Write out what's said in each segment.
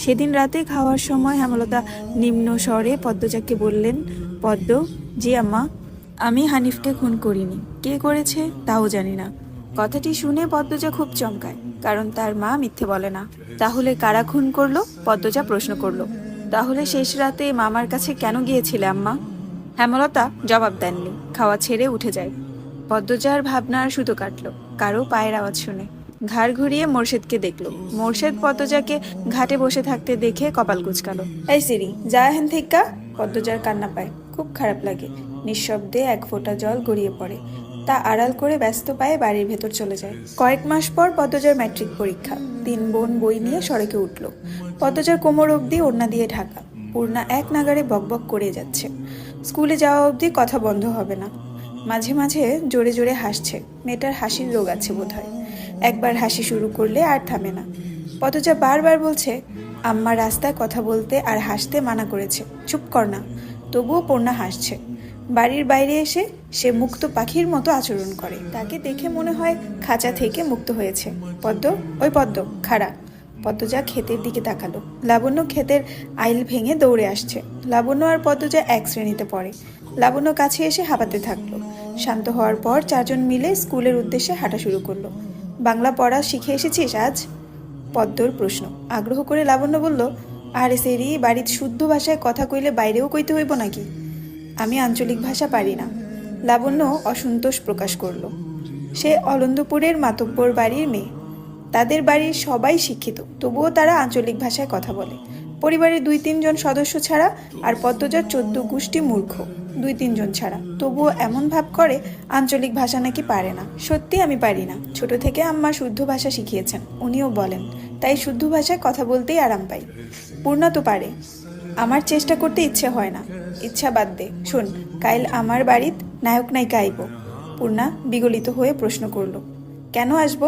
সেদিন রাতে খাওয়ার সময় হেমলতা নিম্ন স্বরে পদ্মজাকে বললেন, পদ্ম, জি আম্মা, আমি হানিফকে খুন করিনি। কে করেছে তাও জানি না। কথাটি শুনে পদ্মজা খুব চমকায়, কারণ তার মা মিথ্যে বলে না। তাহলে কারা খুন করলো? পদ্মজা প্রশ্ন করলো। তাহলে শেষ রাতে মামার কাছে কেন গিয়েছিলে আম্মা? হেমলতা জবাব দেননি, খাওয়া ছেড়ে উঠে যায়। পদ্মজার ভাবনার সুতো কাটলো কারো পায়ের আওয়াজ শুনে। ঘাড় ঘুরিয়ে মোর্শেদকে দেখলো। মোর্শেদ পদ্মজাকে ঘাটে বসে থাকতে দেখে কপাল কুঁচকালো। এই সিরি, যা হেন থেকে। পদ্মজার কান্না পায়, খুব খারাপ লাগে। নিঃশব্দে এক ফোঁটা জল গড়িয়ে পড়ে। তা আড়াল করে ব্যস্ত পায়ে বাড়ির ভেতর চলে যায়। কয়েক মাস পর পদ্মজার ম্যাট্রিক পরীক্ষা। 3 বোন বই নিয়ে সড়কে উঠল। পদ্মজার কোমর অবধি ওড়না দিয়ে ঢাকা। পূর্ণা এক নাগাড়ে বকবক করে যাচ্ছে। স্কুলে যাওয়া অবধি কথা বন্ধ হবে না। মাঝে মাঝে জোরে জোরে হাসছে। মেয়েটার হাসির রোগ আছে বোধহয়। একবার হাসি শুরু করলে আর থামে না। পদ্মজা বারবার বলছে, আম্মা রাস্তায় কথা বলতে আর হাসতে মানা করেছে, চুপ কর না। তবুও পূর্ণা হাসছে। বাড়ির বাইরে এসে সে মুক্ত পাখির মতো আচরণ করে। তাকে দেখে মনে হয় খাঁচা থেকে মুক্ত হয়েছে। পদ্ম, ওই পদ্ম, খাড়া। পদ্মজা ক্ষেতের দিকে তাকালো। লাবণ্য ক্ষেতের আইল ভেঙে দৌড়ে আসছে। লাবণ্য আর পদ্মজা এক শ্রেণীতে পড়ে। লাবণ্য কাছে এসে হাঁপাতে থাকলো। শান্ত হওয়ার পর 4 জন মিলে স্কুলের উদ্দেশ্যে হাঁটা শুরু করলো। বাংলা পড়া শিখে এসেছিস আজ? পদ্মর প্রশ্ন। আগ্রহ করে লাবণ্য বলল, আরে সেরি, বাড়ির শুদ্ধ ভাষায় কথা কইলে বাইরেও কইতে হইব নাকি? আমি আঞ্চলিক ভাষা পারি না। লাবণ্য অসন্তোষ প্রকাশ করল। সে অলন্দপুরের মাতব্বর বাড়ির মেয়ে। তাদের বাড়ির সবাই শিক্ষিত, তবুও তারা আঞ্চলিক ভাষায় কথা বলে। পরিবারের 2-3 জন সদস্য ছাড়া, আর পদ্মজার 14 গোষ্ঠী মূর্খ। 2-3 জন ছাড়া, তবুও এমন ভাব করে আঞ্চলিক ভাষা নাকি পারে না। সত্যি আমি পারি না। ছোট থেকে আম্মা শুদ্ধ ভাষা শিখিয়েছেন, উনিও বলেন, তাই শুদ্ধ ভাষায় কথা বলতেই আরাম পাই। পূর্ণা তো পারে। আমার চেষ্টা করতে ইচ্ছে হয় না। ইচ্ছা বাদ দে। শোন, কাইল আমার বাড়িত নায়ক নায়িকা আইব। পূর্ণা বিগলিত হয়ে প্রশ্ন করল, কেন আসবো?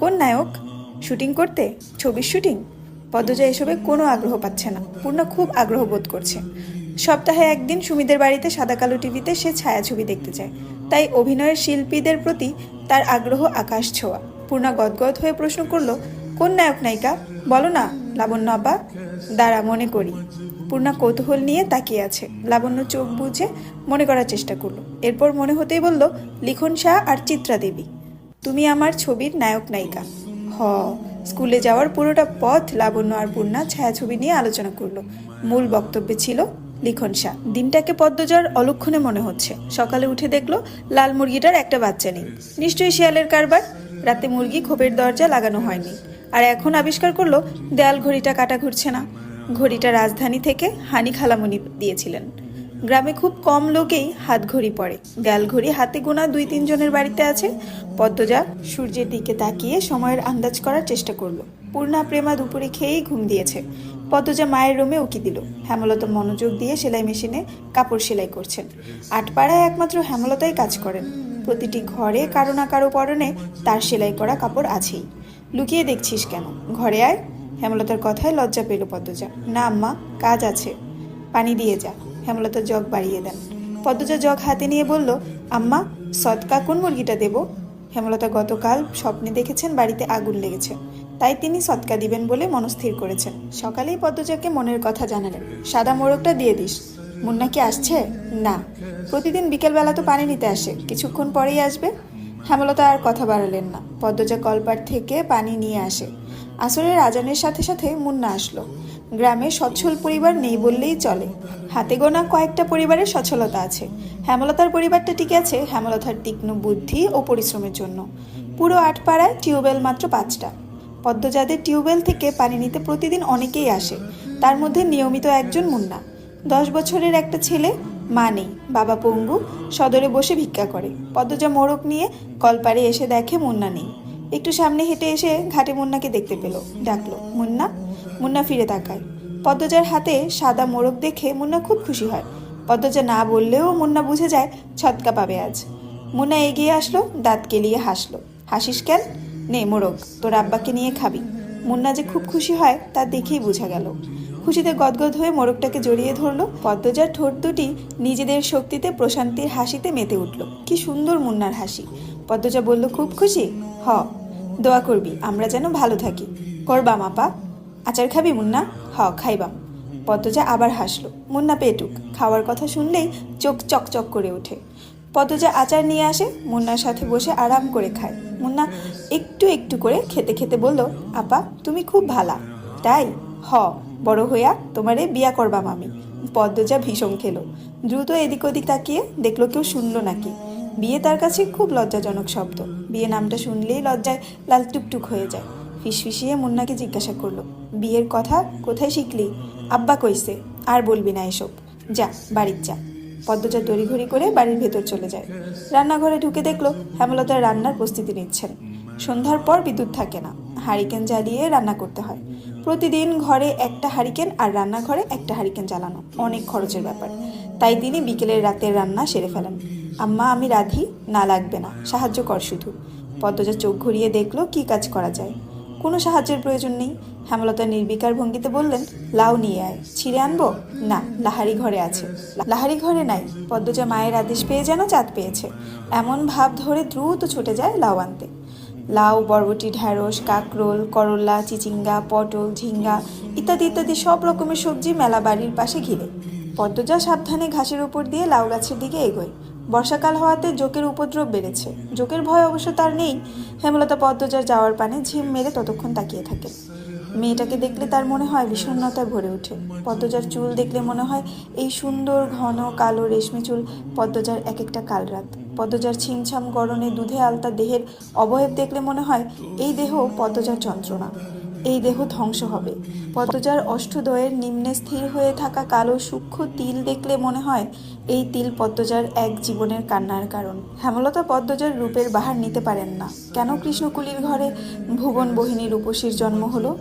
কোন নায়ক? শুটিং করতে? ছবির শুটিং? পদ্মজা এসবে কোনো আগ্রহ পাচ্ছে না। পূর্ণা খুব আগ্রহ বোধ করছে। সপ্তাহে একদিন সুমিদের বাড়িতে সাদা কালো টিভিতে সে ছায়াছবি দেখতে চায়। তাই অভিনয়ের শিল্পীদের প্রতি তার আগ্রহ আকাশ ছোঁয়া। পূর্ণা গদগদ হয়ে প্রশ্ন করল, কোন নায়ক নায়িকা? বলো না লাবণ্য আব্বা। দাঁড়া, মনে করি। পূর্ণা কৌতূহল নিয়ে তাকিয়ে আছে। লাবণ্য চোখ বুঝে মনে করার চেষ্টা করলো। এরপর মনে হতেই বলল, লিখন শাহ আর চিত্রা দেবী। তুমি আমার ছবির নায়ক নায়িকা। হ। স্কুলে যাওয়ার পুরোটা পথ লাবণ্য আর পূর্ণা ছায়াছবি নিয়ে আলোচনা করলো। মূল বক্তব্যে ছিল লিখন শাহ। দিনটাকে পদ্মজার অলক্ষণে মনে হচ্ছে। সকালে উঠে দেখলো লাল মুরগিটার একটা বাচ্চা নেই। নিশ্চয়ই শিয়ালের কারবার। রাতে মুরগি খোপের দরজা লাগানো হয়নি। আর এখন আবিষ্কার করলো দেয়াল ঘড়িটা কাটা ঘুরছে না। ঘড়িটা রাজধানী থেকে হানি খালামণি দিয়েছিলেন। গ্রামে খুব কম লোকেই হাত ঘড়ি পরে। দেয়াল ঘড়ি হাতে গোনা 2-3 জনের বাড়িতে আছে। পদ্মজা সূর্যের দিকে তাকিয়ে সময়ের আন্দাজ করার চেষ্টা করলো। পূর্ণা প্রেমা দুপুরে খেয়েই ঘুম দিয়েছে। পদ্মজা মায়ের রুমে উকি দিল। হেমলতা মনোযোগ দিয়ে সেলাই মেশিনে কাপড় সেলাই করছেন। আটপাড়ায় একমাত্র হেমলতাই কাজ করেন। প্রতিটি ঘরে কারো না কারো পরনে তার সেলাই করা কাপড় আছেই। লুকিয়ে দেখছিস কেন? ঘরে আয়। হেমলতার কথায় লজ্জা পেল পদ্মজা। না আম্মা, কাজ আছে। পানি দিয়ে যা। হেমলতা জগ বাড়িয়ে দেন। পদ্মজা জগ হাতে নিয়ে বলল, আম্মা, সদকা কোন মুরগিটা দেব? হেমলতা গতকাল স্বপ্নে দেখেছেন বাড়িতে আগুন লেগেছে, তাই তিনি সদকা দিবেন বলে মনস্থির করেছেন। সকালেই পদ্মজাকে মনের কথা জানালেন। সাদা মোরগটা দিয়ে দিস। মুন্না কি আসছে? না। প্রতিদিন বিকেলবেলা তো পানি নিতে আসে, কিছুক্ষণ পরেই আসবে। হেমলতা আর কথা বাড়ালেন না। পদ্মজা কলপার থেকে পানি নিয়ে আসে। আসরের আজানের সাথে সাথে মুন্না আসলো। গ্রামে সচ্ছল পরিবার নেই বললেই চলে। হাতে গোনা কয়েকটা পরিবারের সচ্ছলতা আছে। হেমলতার পরিবারটা টিকে আছে হেমলতার তীক্ষ্ণ বুদ্ধি ও পরিশ্রমের জন্য। পুরো আটপাড়ায় টিউবওয়েল মাত্র 5টা। পদ্মজাদের টিউবওয়েল থেকে পানি নিতে প্রতিদিন অনেকেই আসে। তার মধ্যে নিয়মিত একজন মুন্না। 10 বছরের একটা ছেলে। মা নেই, বাবা পঙ্গু, সদরে বসে ভিক্ষা করে। পদ্মজা মোড়ক নিয়ে কলপারে এসে দেখে মুন্না নেই। একটু সামনে হেঁটে এসে ঘাটে মুন্নাকে দেখতে পেল। ডাকলো, মুন্না। মুন্না ফিরে তাকায়। পদ্মজার হাতে সাদা মোড়ক দেখে মুন্না খুব খুশি হয়। পদ্মজা না বললেও মুন্না বুঝে যায় ছটকা পাবে আজ। মুন্না এগিয়ে আসলো, দাঁত কেলিয়ে হাসলো। হাসিস কেন? নে মোড়ক, তোর আব্বাকে নিয়ে খাবি। মুন্না যে খুব খুশি হয় তা দেখেই বোঝা গেল। খুশিতে গদগদ হয়ে মোড়কটাকে জড়িয়ে ধরলো। পদ্মজার ঠোঁট দুটি নিজেদের শক্তিতে প্রশান্তির হাসিতে মেতে উঠল। কি সুন্দর মুন্নার হাসি। পদ্মজা বলল, খুব খুশি? হ। দোয়া করবি আমরা যেন ভালো থাকি। করবা মাপা? আচার খাবি মুন্না? খাইবাম। পদ্মজা আবার হাসলো। মুন্না পেটুক, খাওয়ার কথা শুনলেই চোখ চকচক করে ওঠে। পদ্মজা আচার নিয়ে আসে, মুন্নার সাথে বসে আরাম করে খায়। মুন্না একটু একটু করে খেতে খেতে বলল, আপা তুমি খুব ভালা। তাই? বড় হইয়া তোমারে বিয়া করবাম আমি। পদ্মজা ভীষণ খেলো। দ্রুত এদিক ওদিক তাকিয়ে দেখলো কেউ শুনলো নাকি। বিয়ে তার কাছে খুব লজ্জাজনক শব্দ। বিয়ে নামটা শুনলেই লজ্জায় লাল টুকটুক হয়ে যায়। ফিসফিসিয়ে মুন্নাকে জিজ্ঞাসা করলো, বিয়ের কথা কোথায় শিখলি? আব্বা কইছে, আর বলবি না এসব, যা বাড়ির যা। পদ্মজা তড়িঘড়ি করে বাড়ির ভেতর চলে যায়। রান্নাঘরে ঢুকে দেখলো হেমলতা রান্নার প্রস্তুতি নিচ্ছেন। সন্ধ্যার পর বিদ্যুৎ থাকে না, হারিকেন জ্বালিয়ে রান্না করতে হয়। প্রতিদিন ঘরে একটা হারিকেন আর রান্নাঘরে একটা হারিকেন জ্বালানো অনেক খরচের ব্যাপার। তাই তিনি বিকেলের রাতের রান্না সেরে ফেলেন। আম্মা আমি রাঁধি? না লাগবে না, সাহায্য কর শুধু। পদ্মজা চোখ ঘুরিয়ে দেখলো কি কাজ করা যায়। কোনো সাহায্যের প্রয়োজন নেই। হেমলতা নির্বিকার ভঙ্গিতে বললেন, লাউ নিয়ে আয়। ছিঁড়ে আনবো? না, লাহারি ঘরে আছে। লাহারি ঘরে নাই। পদ্মজা মায়ের আদেশ পেয়ে যেন চাঁদ পেয়েছে, এমন ভাব ধরে দ্রুত ছুটে যায় লাউ আনতে। লাউ, বরবটি, ঢ্যাঁড়স, কাঁকরোল, করলা, চিচিঙ্গা, পটল, ঝিঙ্গা ইত্যাদি ইত্যাদি সব রকমের সবজি মেলা বাড়ির পাশে ঘিরে। পদ্মজা সাবধানে ঘাসের উপর দিয়ে লাউ গাছের দিকে এগোয়। বর্ষাকাল হওয়াতে জোকের উপদ্রব বেড়েছে। জোকের ভয় অবশ্য তার নেই। হেমলতা পদ্মজার যাওয়ার পানে ঝিম মেরে ততক্ষণ তাকিয়ে থাকে। মেয়েটাকে দেখলে তার মনে হয় বিষণ্ণতায় ভরে ওঠে। পদ্মজার চুল দেখলে মনে হয় এই সুন্দর ঘন কালো রেশমি চুল পদ্মজার এক একটা কালরাত। পদ্মজার ছিমছাম গরনে দুধে আলতা দেহের অবয়ব দেখলে মনে হয় এই দেহ পদ্মজার যন্ত্রণা, এই দেহ ধ্বংস হবে। পদ্মজার অষ্টদয়ের নিম্নে স্থির হয়ে থাকা কালো সূক্ষ্ম তিল দেখলে মনে হয় এই তিল পদ্মজার এক জীবনের কান্নার কারণ। হেমলতা পদ্মজার রূপের বাহার নিতে পারেন না। কেন কৃষ্ণকুলির ঘরে ভুবন বহিনী রূপসীর জন্ম হলো?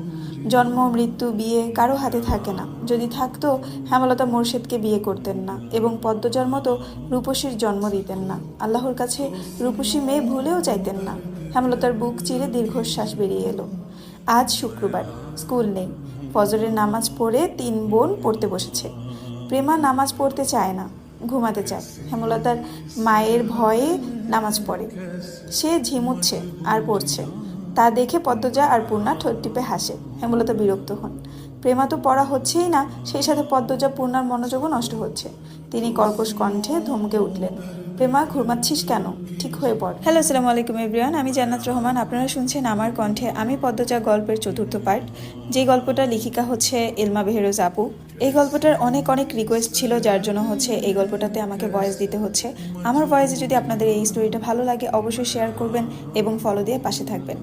জন্ম, মৃত্যু, বিয়ে কারো হাতে থাকে না। যদি থাকতো হেমলতা মোর্শেদকে বিয়ে করতেন না এবং পদ্মজার মতো রূপসীর জন্ম দিতেন না। আল্লাহর কাছে রূপসী মেয়ে ভুলেও চাইতেন না। হেমলতার বুক চিরে দীর্ঘশ্বাস বেরিয়ে এলো। আজ শুক্রবার, স্কুল নেই। ফজরের নামাজ পড়ে 3 বোন পড়তে বসেছে। প্রেমা নামাজ পড়তে চায় না, ঘুমাতে চায়। হেমলতার মায়ের ভয়ে নামাজ পড়ে। সে ঝিমুচ্ছে আর পড়ছে। তা দেখে পদ্মজা আর পূর্ণা ঠোঁট টিপে হাসে। হেমলতা বিরক্ত হন। প্রেমা তো পড়া হচ্ছেই না, সেই সাথে পদ্মজা পূর্ণার মনোযোগও নষ্ট হচ্ছে। তিনি কর্কশ কণ্ঠে ধমকে উঠলেন, প্রেমা ঘুমাচ্ছিস কেন? ঠিক হয়ে পড়। হ্যালো, আসসালামু আলাইকুম এভরিওয়ান, আমি জান্নাত রহমান। আপনারা শুনছেন আমার কণ্ঠে আমি পদ্মজা গল্পের 4র্থ পার্ট। যে গল্পটা লেখিকা হচ্ছে এলমা বেহেরোজ আপু। এই গল্পটার অনেক অনেক রিকোয়েস্ট ছিল, যার জন্য হচ্ছে এই গল্পটাতে আমাকে ভয়েস দিতে হচ্ছে। আমার ভয়েসে যদি আপনাদের এই স্টোরিটা ভালো লাগে অবশ্যই শেয়ার করবেন এবং ফলো দিয়ে পাশে থাকবেন।